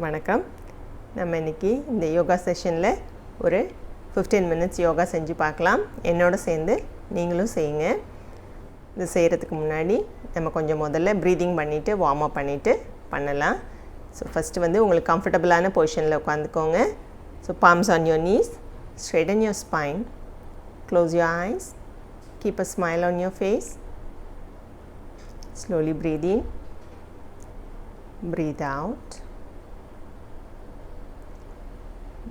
வணக்கம். நம்ம இன்னைக்கு இந்த யோகா செஷனில் ஒரு 15 minutes யோகா செஞ்சு பார்க்கலாம். என்னோட சேர்ந்து நீங்களும் செய்யுங்க. இது செய்கிறதுக்கு முன்னாடி நம்ம கொஞ்சம் முதல்ல ப்ரீதிங் பண்ணிவிட்டு வார்ம் அப் பண்ணிவிட்டு பண்ணலாம். ஸோ ஃபஸ்ட்டு வந்து உங்களுக்கு கம்ஃபர்டபுளான பொசிஷனில் உட்காந்துக்கோங்க. So palms on your knees, straighten your spine, close your eyes, keep a smile on your face, slowly breathe in, breathe out.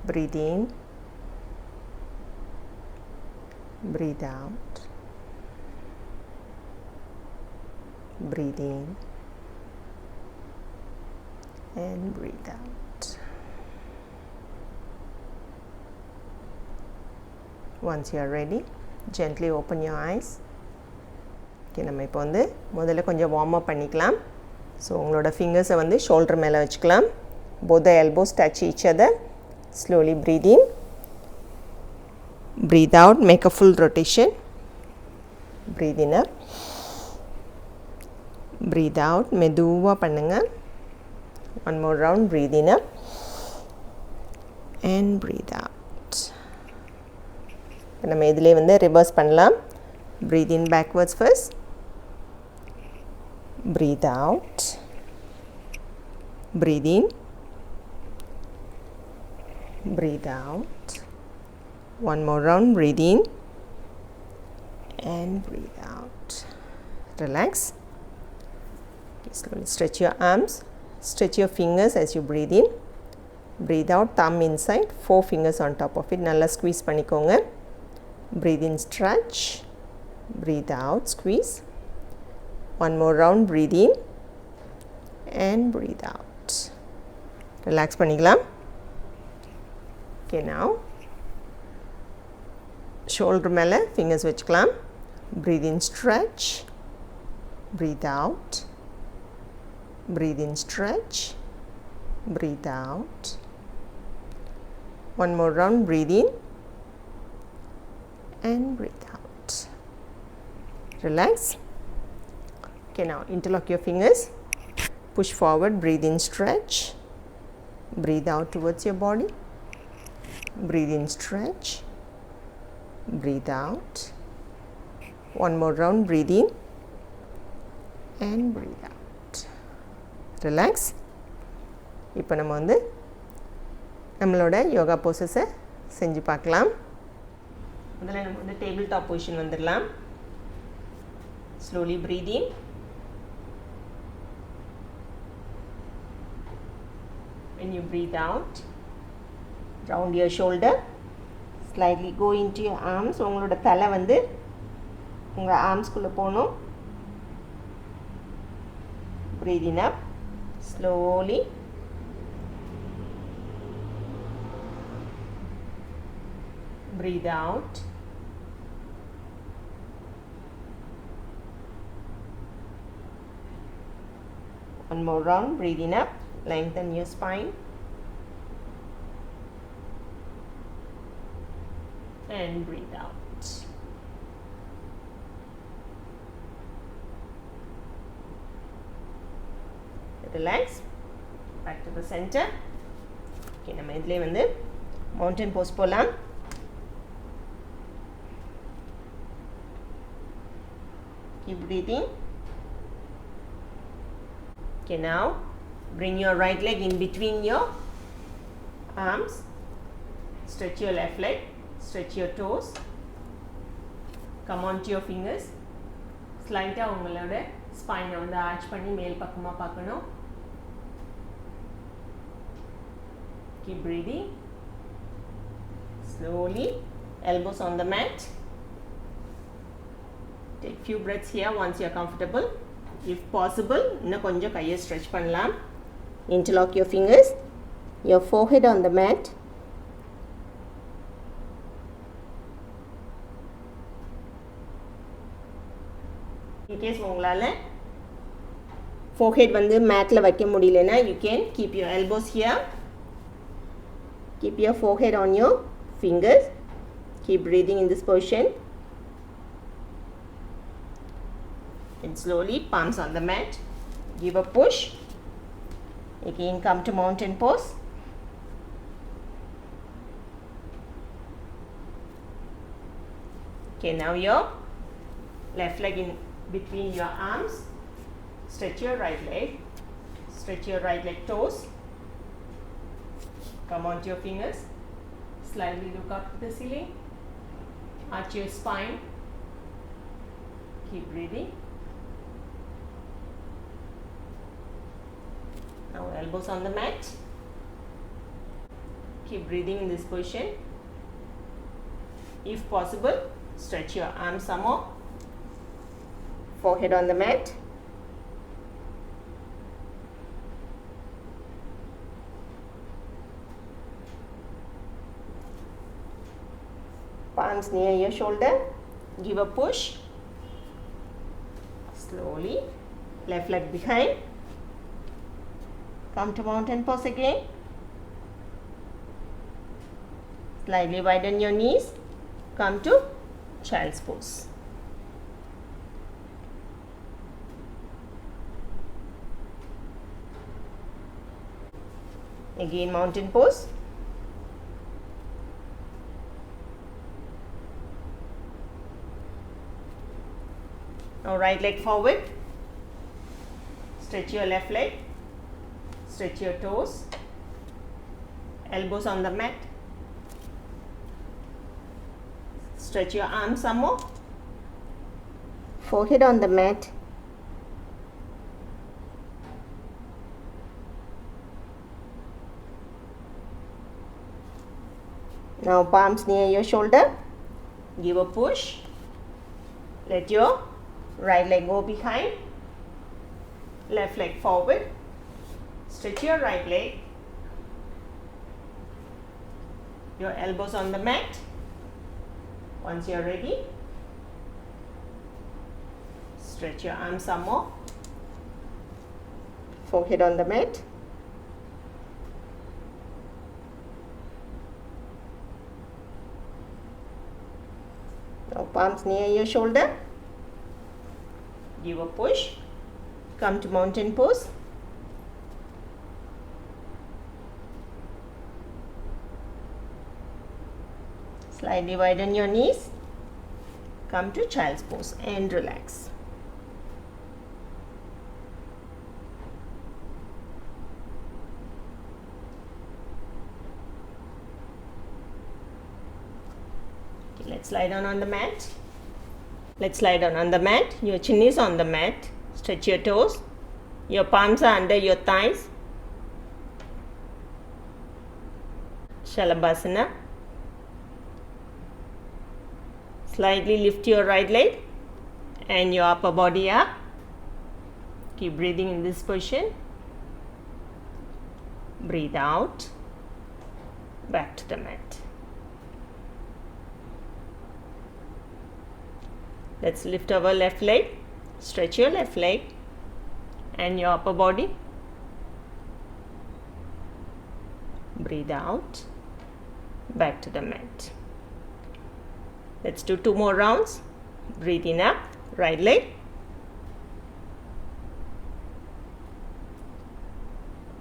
Breathe in, breathe out, breathe in and breathe out. Once you are ready, gently open your eyes. Okay, நம்ம இப்போ வந்து முதல்ல கொஞ்சம் warm up பண்ணிக்கலாம். So உங்களோட ஃபிங்கர்ஸை வந்து shoulder மேலே வச்சுக்கலாம். both the elbows touch each other. Slowly breathe in, breathe out, make a full rotation, breathe in up, breathe out, மெதுவா பண்ணுங்க. One more round, breathe in up and breathe out. நம்ம இதிலே வந்து reverse பண்ணலாம். Breathe in backwards first, breathe out, breathe in, breathe out. One more round, breathe in and breathe out. Relax. Okay, slowly stretch your arms, stretch your fingers as you breathe in, breathe out, thumb inside, 4 fingers on top of it. Nalla squeeze பண்ணிக்கோங்க. Breathe in, stretch, breathe out, squeeze. One more round, breathe in and breathe out. Relax பண்ணிக்கலாம். Okay, now shoulder மேலே fingers வச்சுக்கலாம். Breathe in, stretch, breathe out, breathe in, stretch, breathe out. One more round, breathe in and breathe out. Relax. Okay, now interlock your fingers, push forward, breathe in, stretch, breathe out towards your body. Breathe in, stretch, breathe out. One more round, breathe in and breathe out. Relax. இப்போ நம்ம வந்து நம்மளோட யோகா போசஸை செஞ்சு பார்க்கலாம். முதல்ல நம்ம வந்து table top position வந்துடலாம். Slowly breathe in. When you breathe out, round your shoulder, slightly go into your arms. உங்களோட தலை வந்து உங்கள் ஆர்ம்ஸ்குள்ளே போகணும். Breathe in up, slowly. Breathe out. One more round, breathe in up, lengthen your spine. And breathe out. Relax. Back to the center. Okay, நம்ம இதிலே வந்து mountain pose போலாம். Keep breathing. Okay, now bring your right leg in between your arms. Stretch your left leg. Stretch your toes. Come on to your fingers. Slightly உங்களோட ஸ்பைனை வந்து arch பண்ணி மேல் பக்கமாக பார்க்கணும். Keep breathing. Slowly. Elbows on the mat. Take few breaths here once you are comfortable. If possible, இன்னும் கொஞ்சம் கையை stretch பண்ணலாம். Interlock your fingers. Your forehead on the mat. In case உங்களால் forehead வந்து மேட்டில் வைக்க முடியலனா, you can keep your elbows here. Keep your forehead on your fingers. Keep breathing in this position. And slowly palms on the mat. Give a push. Again, come to mountain pose. Okay, now your left leg in between your arms. Stretch your right leg. Stretch your right leg toes. Come onto your fingers. Slightly look up to the ceiling. Arch your spine. Keep breathing. Now elbows on the mat. Keep breathing in this position. If possible, stretch your arms some more. Forehead on the mat. Palms near your shoulder. Give a push. Slowly. Left leg behind. Come to mountain pose again. Slightly widen your knees. Come to child's pose. Again, mountain pose. Now right leg forward. Stretch your left leg. Stretch your toes. Elbows on the mat. Stretch your arms some more. Forehead on the mat. Now palms near your shoulder. Give a push. Let your right leg go behind. Left leg forward. Stretch your right leg. Your elbows on the mat. Once you are ready, stretch your arms some more. Forehead on the mat. Now palms near your shoulder. Give a push. Come to mountain pose. Slightly widen your knees. Come to child's pose and relax. Okay, let's lie down on the mat. Let's lie down on the mat. Your chin is on the mat. Stretch your toes. Your palms are under your thighs. Shalabhasana. Slightly lift your right leg and your upper body up. Keep breathing in this position. Breathe out. Back to the mat. Let's lift our left leg. Stretch your left leg and your upper body. Breathe out. Back to the mat. Let's do 2 more rounds. Breathe in up, right leg.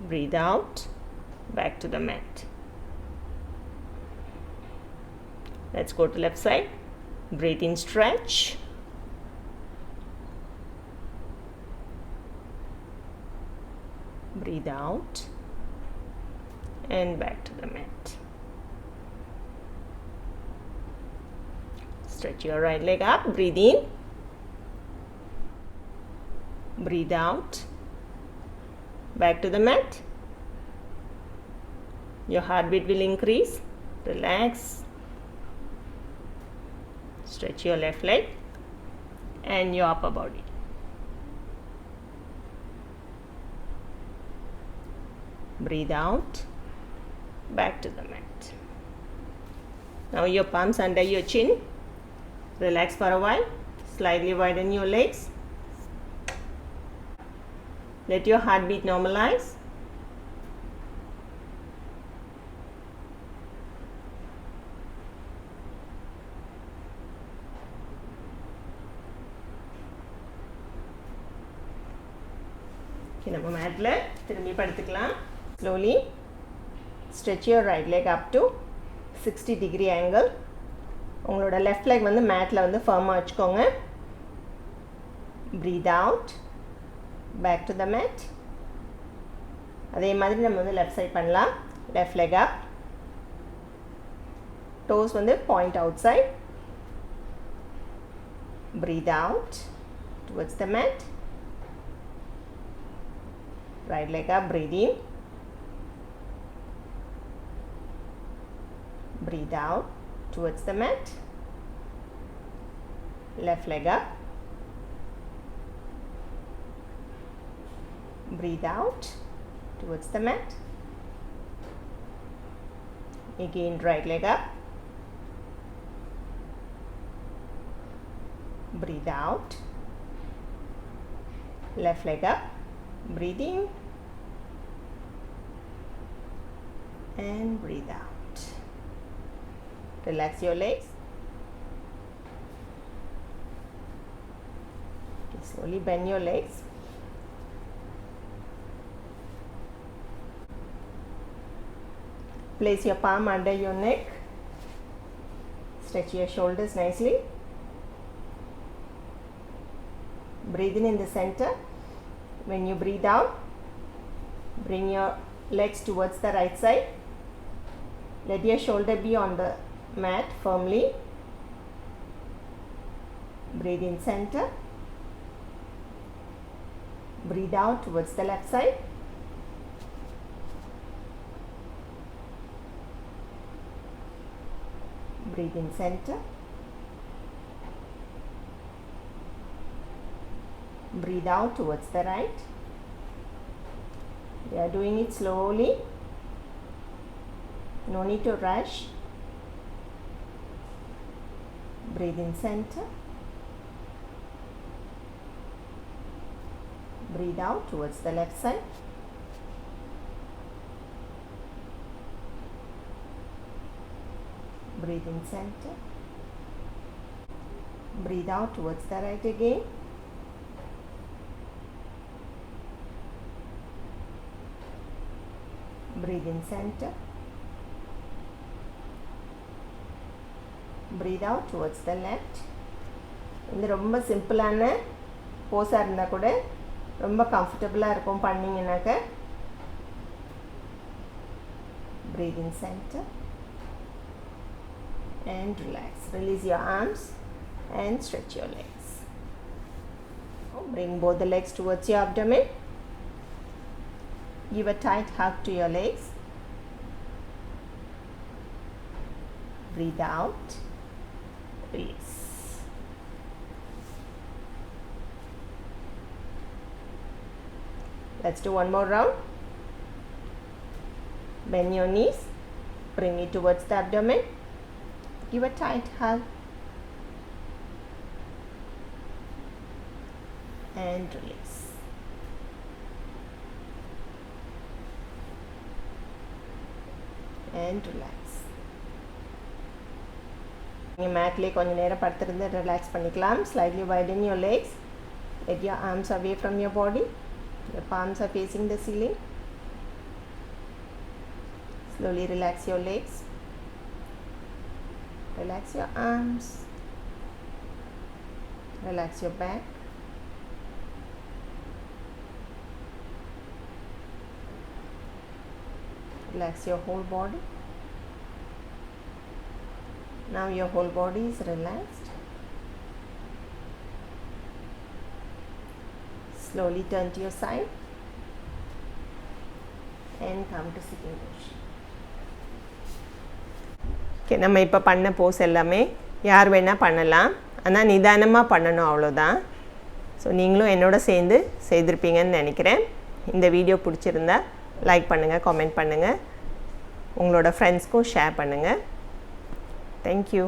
Breathe out, back to the mat. Let's go to left side. Breathe in, stretch. Breathe out and back to the mat. Stretch your right leg up. Breathe in. Breathe out. Back to the mat. Your heartbeat will increase. Relax. Stretch your left leg and your upper body. Breathe out. Back to the mat. Now your palms under your chin. Relax for a while. Slightly widen your legs. Let your heartbeat normalize. Okay, நம்ம மேட்ல திரும்பி படுத்துக்கலாம். Slowly stretch your right leg up to 60-degree angle. உங்களோட left leg வந்து மேட்ல வந்து firm வச்சுக்கோங்க. Breathe out. Back to the mat. அதே மாதிரி நம்ம வந்து left side பண்ணலாம். Left leg up. Toes வந்து point outside. Breathe out towards the mat. Right leg up, breathe in. Breathe out towards the mat. Left leg up. Breathe out towards the mat. Again, right leg up. Breathe out. Left leg up. Breathe in and breathe out. Relax your legs. Okay, slowly bend your legs. Place your palm under your neck. Stretch your shoulders nicely. Breathe in the center. When you breathe out, bring your legs towards the right side. Let your shoulder be on the mat firmly. Breathe in center. Breathe out towards the left side. Breathe in center. Breathe out towards the right. We are doing it slowly. No need to rush. Breathe in center. Breathe out towards the left side. Breathe in center. Breathe out towards the right again. Breathe in center. Breathe out towards the left. இது ரொம்ப சிம்பிளான போஸா இருந்தா கூட ரொம்ப கம்ஃபர்ட்டபிளா இருக்கும் பண்ணீங்கனாக்க. Breathe in center and relax. Release your arms and stretch your legs. Bring both the legs towards your abdomen. Give a tight hug to your legs. Breathe out. Release. Let's do one more round. Bend your knees. Bring it towards the abdomen. Give a tight hug. And release. And relax. You மேட்ல கொஞ்ச நேரம் படுத்திருந்து relax பண்ணிக்கலாம். Slightly widen your legs. Let your arms away from your body. Your palms are facing the ceiling. Slowly relax your legs. Relax your arms. Relax your back. Relax your whole body. Now your whole body is relaxed. Slowly turn to your side and come to sitting position. Okay, நம்ம இப்ப பண்ண போஸ் எல்லாமே யார் வேணா பண்ணலாம். ஆனா நிதானமா பண்ணனும் அவ்வளவுதான். சோ நீங்களும் என்னோட சேர்ந்து செய்திருப்பீங்கன்னு நினைக்கிறேன். இந்த வீடியோ பிடிச்சிருந்தா லைக் பண்ணுங்க, கமெண்ட் பண்ணுங்க. உங்களோட ஃப்ரெண்ட்ஸ்க்கும் ஷேர் பண்ணுங்க. Thank you.